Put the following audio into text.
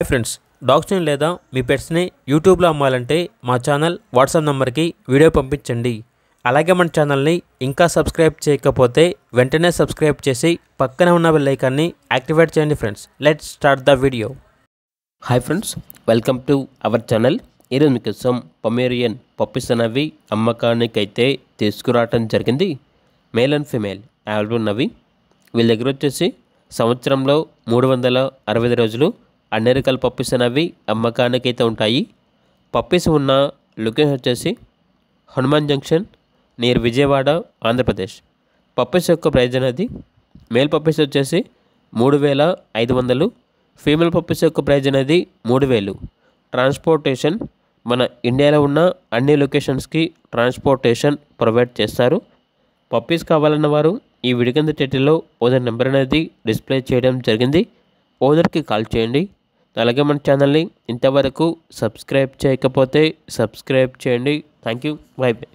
Friends, డాగ్స్ని లేదా మీ పెట్స్ని యూట్యూబ్లో అమ్మాలంటే మా ఛానల్ వాట్సాప్ నెంబర్కి వీడియో పంపించండి. అలాగే మన ఛానల్ని ఇంకా సబ్స్క్రైబ్ చేయకపోతే వెంటనే సబ్స్క్రైబ్ చేసి పక్కన ఉన్న బెల్ ఐకాన్ని యాక్టివేట్ చేయండి. Friends, let's start the video. Hi friends, welcome to our channel. ఈరోజు మీకోసం పొమేరియన్ పప్పీస్ అనేవి అమ్మకానికి అయితే తీసుకురావటం జరిగింది. మేల్ అండ్ ఫిమేల్ అవైలబుల్ ఉన్నవి. వీళ్ళ దగ్గర వచ్చేసి సంవత్సరంలో 365 రోజులు అన్ని రకాల పప్పీస్ అనేవి అమ్మకానికి అయితే ఉంటాయి. పప్పీస్ ఉన్న లొకేషన్ వచ్చేసి Hanuman junction near Vijayawada, Andhra Pradesh. Puppies యొక్క ప్రైజ్ అనేది మేల్ పప్పీస్ వచ్చేసి 3500, ఫీమేల్ పప్పీస్ యొక్క ప్రైజ్ అనేది 3000. ట్రాన్స్పోర్టేషన్ మన ఇండియాలో ఉన్న అన్ని లొకేషన్స్కి ట్రాన్స్పోర్టేషన్ ప్రొవైడ్ చేస్తారు. పప్పీస్ కావాలన్న వారు ఈ వీడియో కింద టైటిల్లో ఓనర్ నెంబర్ అనేది డిస్ప్లే చేయడం జరిగింది. ఓనర్కి కాల్ చేయండి. అలాగే మన ఛానల్ని ఇంతవరకు సబ్స్క్రైబ్ చేయకపోతే సబ్స్క్రైబ్ చేయండి. Thank you. By by.